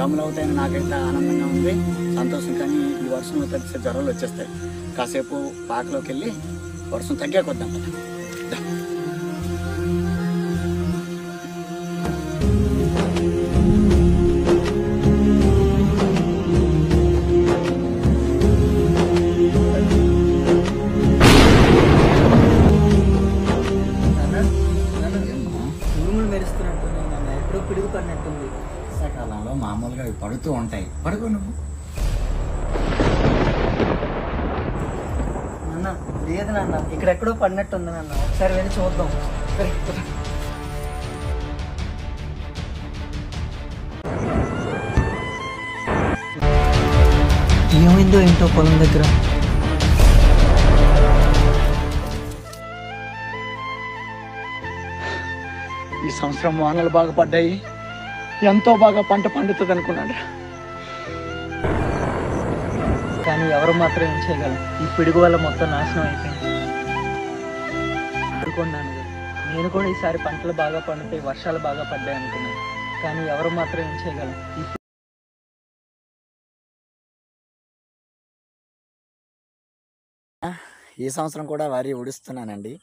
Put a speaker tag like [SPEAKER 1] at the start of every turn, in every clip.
[SPEAKER 1] డ్రమ్లు అవుతాయని నాకైతే ఆనందంగా ఉంది, సంతోషం. కానీ ఈ వర్షం తగ్గితే జ్వరాలు వచ్చేస్తాయి. కాసేపు పాకలోకి వెళ్ళి వర్షం తగ్గాకొద్దాం.
[SPEAKER 2] పిడుగు పడినట్టుంది.
[SPEAKER 1] వర్షాకాలంలో మామూలుగా అవి పడుతూ ఉంటాయి. పడుకో నువ్వు.
[SPEAKER 2] నాన్న లేదు నాన్న, ఇక్కడెక్కడో పడినట్టుంది నాన్న, ఒకసారి వెళ్ళి చూద్దాం. ఏమైందో ఏంటో పొలం దగ్గర.
[SPEAKER 1] ఈ సంవత్సరం వానలు బాగా పడ్డాయి, ఎంతో బాగా పంట పండుతుంది అనుకున్నాడు.
[SPEAKER 2] కానీ ఎవరు మాత్రం ఏం చేయగలం, ఈ పిడుగు వల్ల మొత్తం నాశనం అయిపోయింది అనుకున్నాను. నేను కూడా ఈసారి పంటలు బాగా పండుతాయి, వర్షాలు బాగా పడ్డాయి అనుకున్నాను. కానీ ఎవరు మాత్రం ఏం చేయగలం.
[SPEAKER 1] ఈ సంవత్సరం కూడా వరి ఉడుస్తున్నానండి.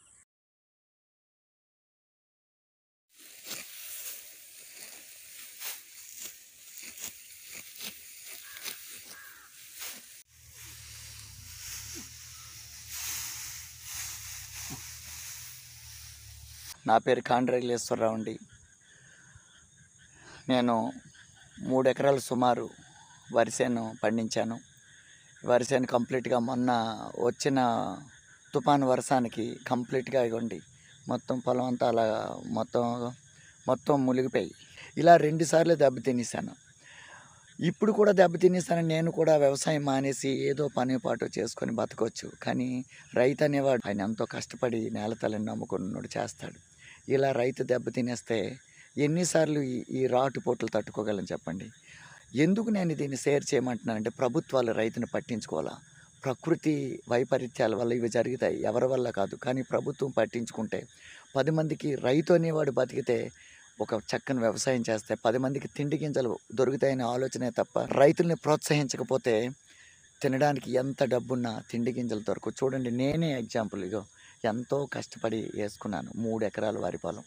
[SPEAKER 1] నా పేరు కాండ్రేగులేశ్వరరావు అండి. నేను 3 ఎకరాలు సుమారు వరిసేను పండించాను. వరిసేను కంప్లీట్గా మొన్న వచ్చిన తుఫాను వర్షానికి కంప్లీట్గా ఇవ్వండి మొత్తం పొలం అంతా అలా మొత్తం మునిగిపోయి ఇలా 2 సార్లు దెబ్బతినేసాను. ఇప్పుడు కూడా దెబ్బతినేసాను. నేను కూడా వ్యవసాయం మానేసి ఏదో పని పాటు చేసుకొని బతకొచ్చు. కానీ రైతు అనేవాడు ఆయన ఎంతో కష్టపడి నేల తల్లిని నమ్ముకున్నాడు చేస్తాడు. ఇలా రైతు దెబ్బతినేస్తే ఎన్నిసార్లు ఈ రాటు పోట్లు తట్టుకోగలను చెప్పండి. ఎందుకు నేను దీన్ని షేర్ చేయమంటున్నానంటే, ప్రభుత్వాలు రైతుని పట్టించుకోవాలా. ప్రకృతి వైపరీత్యాల వల్ల ఇవి జరుగుతాయి, ఎవరి వల్ల కాదు. కానీ ప్రభుత్వం పట్టించుకుంటే 10 మందికి రైతు అనేవాడు బతికితే, ఒక చక్కని వ్యవసాయం చేస్తే 10 మందికి తిండి గింజలు దొరుకుతాయనే ఆలోచనే తప్ప, రైతుల్ని ప్రోత్సహించకపోతే తినడానికి ఎంత డబ్బున్నా తిండి గింజలు దొరకవు. చూడండి, నేనే ఎగ్జాంపుల్. ఇగో ఎంతో కష్టపడి వేసుకున్నాను 3 ఎకరాల వరి పొలం.